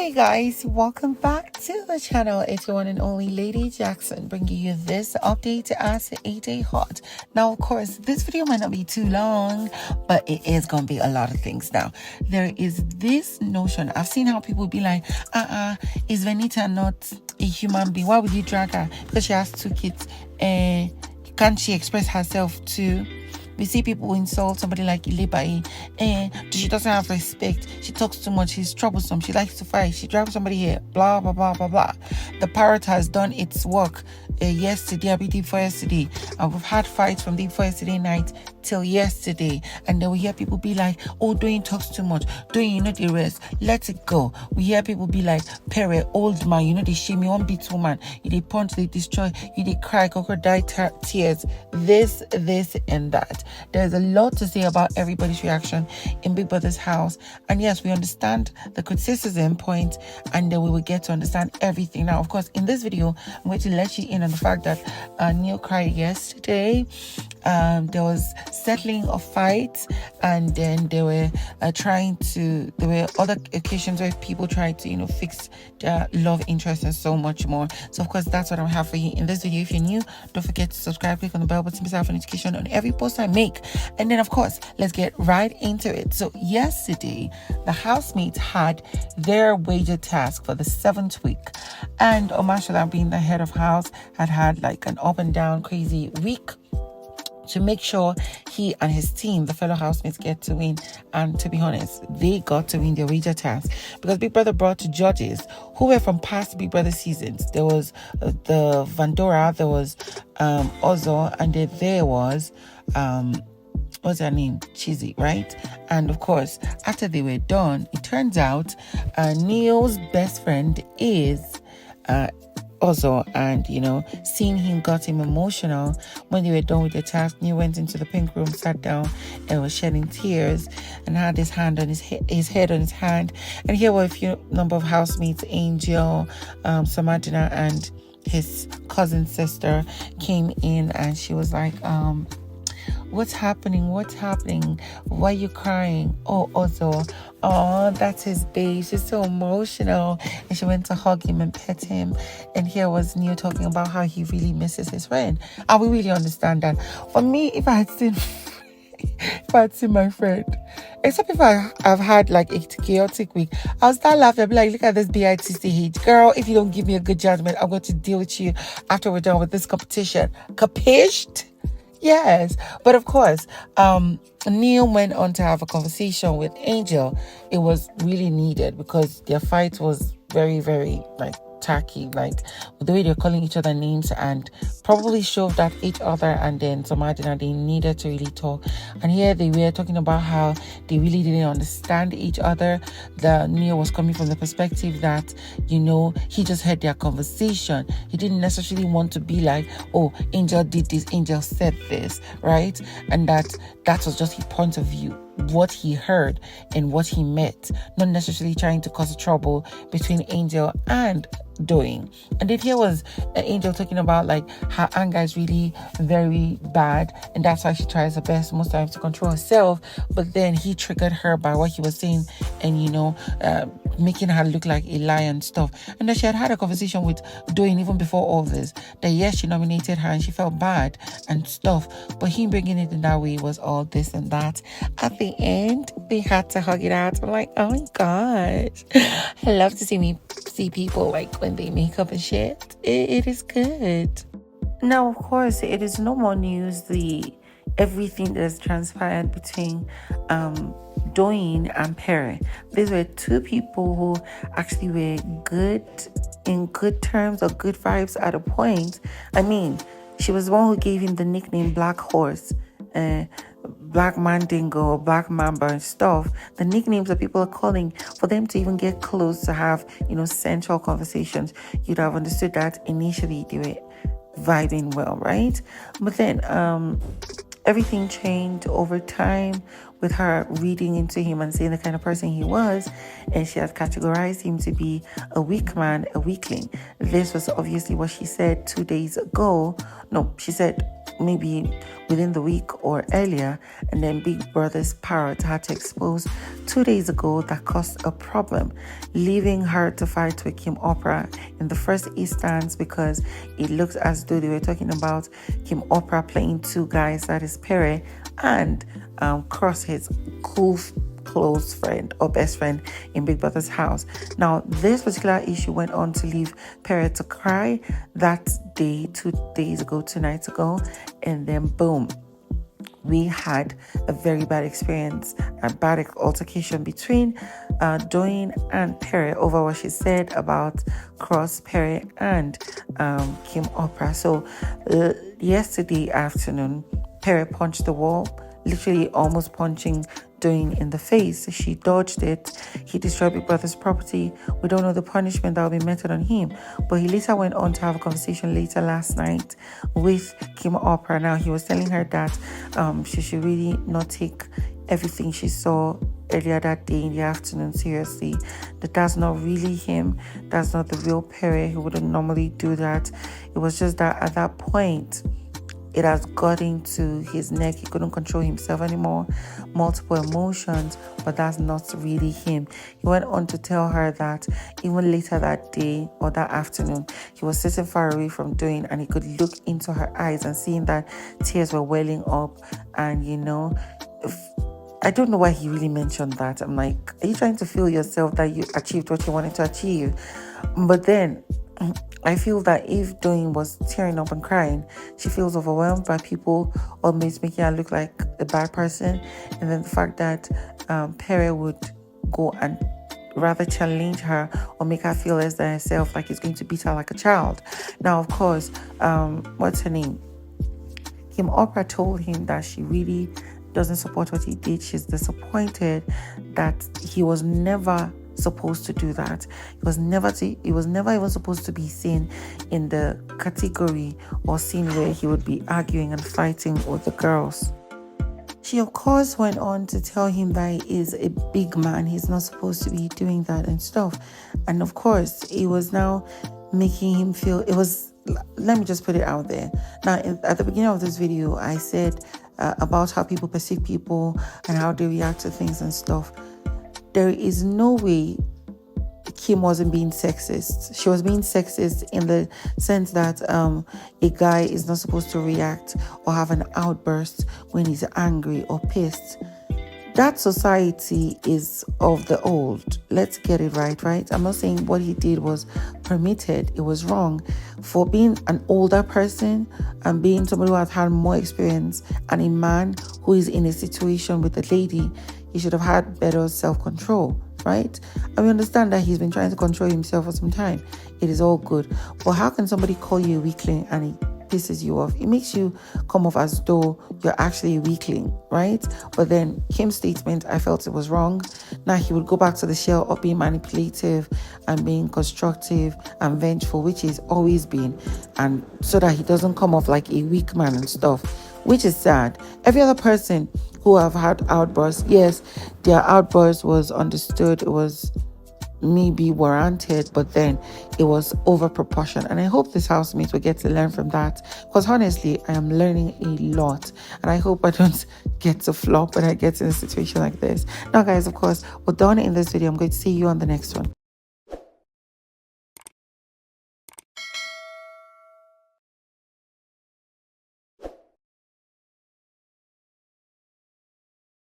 Hey guys, welcome back to the channel. It's your one and only Lady Jackson bringing you this update as 8 hot. Now, of course, this video might not be too long, but it is going to be a lot of things. Now, there is this notion. I've seen how people be like, is Venita not a human being? Why would you drag her? Because she has 2 kids. Can't she express herself too? We see people insult somebody like Ilebaye, she doesn't have respect, she talks too much, she's troublesome, she likes to fight, she drives somebody here, blah, blah, blah, blah, blah. The parrot has done its work yesterday, I believe for yesterday, and we've had fights from day before yesterday night till yesterday, and then we hear people be like, oh, Doyin talks too much, Doyin, you know the rest, let it go. We hear people be like, Pere, old man, you know they shame, you won't beat woman, you they punch, they destroy, you they cry, crocodile tears, this, and that. There's a lot to say about everybody's reaction in Big Brother's house, and yes, we understand the criticism point, and then we will get to understand everything. Now, of course, in this video, I'm going to let you in on the fact that Neil cried yesterday. There was settling of fights, and then there were there were other occasions where people tried to fix their love interest and so much more. So of course, that's what I have for you in this video. If you're new, don't forget to subscribe, click on the bell button to for notification on every post I make. And then of course, let's get right into it. So yesterday, the housemates had their wager task for the 7th week, and Omashola, being the head of house, had like an up and down crazy week to make sure he and his team, the fellow housemates, get to win. And to be honest, they got to win their wager task because Big Brother brought judges who were from past Big Brother seasons. There was the Vandora, there was Ozo, and then there was what's her name? CeeC, right? And of course, after they were done, it turns out Neil's best friend is also, and seeing him got him emotional. When they were done with the task, Neil went into the pink room, sat down, and was shedding tears, and had his hand on his head on his hand. And here were a few number of housemates: Angel, Samadina, and his cousin sister came in, and she was like, what's happening? Why are you crying? Oh, also, that's his babe. She's so emotional. And she went to hug him and pet him. And here was Neil talking about how he really misses his friend. And we really understand that. For me, if I had seen my friend, except if I've had like a chaotic week, I'll start laughing. I'll be like, look at this bitch, girl. If you don't give me a good judgment, I'm going to deal with you after we're done with this competition. Capished? Yes, but of course, Neil went on to have a conversation with Angel. It was really needed because their fight was very, very tacky, the way they're calling each other names, and probably shoved at each other, and then Samadina, they needed to really talk. And here they were talking about how they really didn't understand each other. The Neil was coming from the perspective that he just heard their conversation. He didn't necessarily want to be like, oh, Angel did this, Angel said this, right? And that was just his point of view, what he heard and what he met, not necessarily trying to cause trouble between Angel and Doyin. And then here was Angel talking about her anger is really very bad, and that's why she tries her best most times to control herself. But then he triggered her by what he was saying, and making her look like a liar and stuff. And then she had a conversation with Doyin even before all this, that yes, she nominated her and she felt bad and stuff, but him bringing it in that way was all this and that. At the end, they had to hug it out. I'm like, oh my gosh, I love to see people when they make up and shit. It is good. Now, of course, it is no more news everything that has transpired between Doyin and Pere. These were 2 people who actually were in good terms or good vibes at a point. I mean, she was the one who gave him the nickname Black Horse, Black Mandingo, or Black Mamba and stuff. The nicknames that people are calling for them to even get close to have, sensual conversations. You'd have understood that initially they were vibing well, right? But then everything changed over time with her reading into him and seeing the kind of person he was, and she had categorized him to be a weak man, a weakling. This was obviously what she said 2 days ago. No, she said maybe within the week or earlier, and then Big Brother's parrot had to expose 2 days ago that caused a problem, leaving her to fight with Kim Oprah in the first instance, because it looks as though they were talking about Kim Oprah playing two guys, that is Pere and Cross, his cool close friend or best friend in Big Brother's house. Now, this particular issue went on to leave Pere to cry that day, 2 days ago, 2 nights ago, and then boom, we had a very bad experience, a bad altercation between Doyin and Pere over what she said about Cross, Pere, and Kim Oprah. So yesterday afternoon, Pere punched the wall, literally almost punching Doyin in the face. She dodged it. He destroyed Big Brother's property. We don't know the punishment that will be meted on him, but he later went on to have a conversation later last night with Kim Oprah. Now, he was telling her that she should really not take everything she saw earlier that day in the afternoon seriously, that that's not really him, that's not the real Pere. He wouldn't normally do that. It was just that at that point, it has gotten to his neck. He couldn't control himself anymore. Multiple emotions, but that's not really him. He went on to tell her that even later that day or that afternoon, he was sitting far away from Doyin, and he could look into her eyes and seeing that tears were welling up. And I don't know why he really mentioned that. I'm like, are you trying to feel yourself that you achieved what you wanted to achieve? But then I feel that if Doyin was tearing up and crying, she feels overwhelmed by people always making her look like a bad person. And then the fact that Pere would go and rather challenge her or make her feel less than herself, like he's going to beat her like a child. Now, of course, what's her name? Kim Oprah told him that she really doesn't support what he did. She's disappointed that he was never supposed to do that. He was never even supposed to be seen in the category or scene where he would be arguing and fighting with the girls. She, of course, went on to tell him that he is a big man. He's not supposed to be doing that and stuff. And of course, it was now making him feel, let me just put it out there. Now, at the beginning of this video, I said about how people perceive people and how they react to things and stuff. There is no way Kim wasn't being sexist. She was being sexist in the sense that a guy is not supposed to react or have an outburst when he's angry or pissed. That society is of the old. Let's get it right? I'm not saying what he did was permitted. It was wrong. For being an older person and being somebody who has had more experience and a man who is in a situation with a lady, he should have had better self-control, right? And we understand that he's been trying to control himself for some time. It is all good. But how can somebody call you a weakling and he pisses you off? It makes you come off as though you're actually a weakling, right? But then Kim's statement, I felt it was wrong. Now he would go back to the shell of being manipulative and being constructive and vengeful, which he's always been, and so that he doesn't come off like a weak man and stuff, which is sad. Every other person who have had outbursts, yes, their outburst was understood, it was maybe warranted, but then it was over proportion. And I hope this housemate will get to learn from that, because honestly, I am learning a lot, and I hope I don't get to flop when I get in a situation like this. Now, guys, of course, we're done in this video. I'm going to see you on the next one.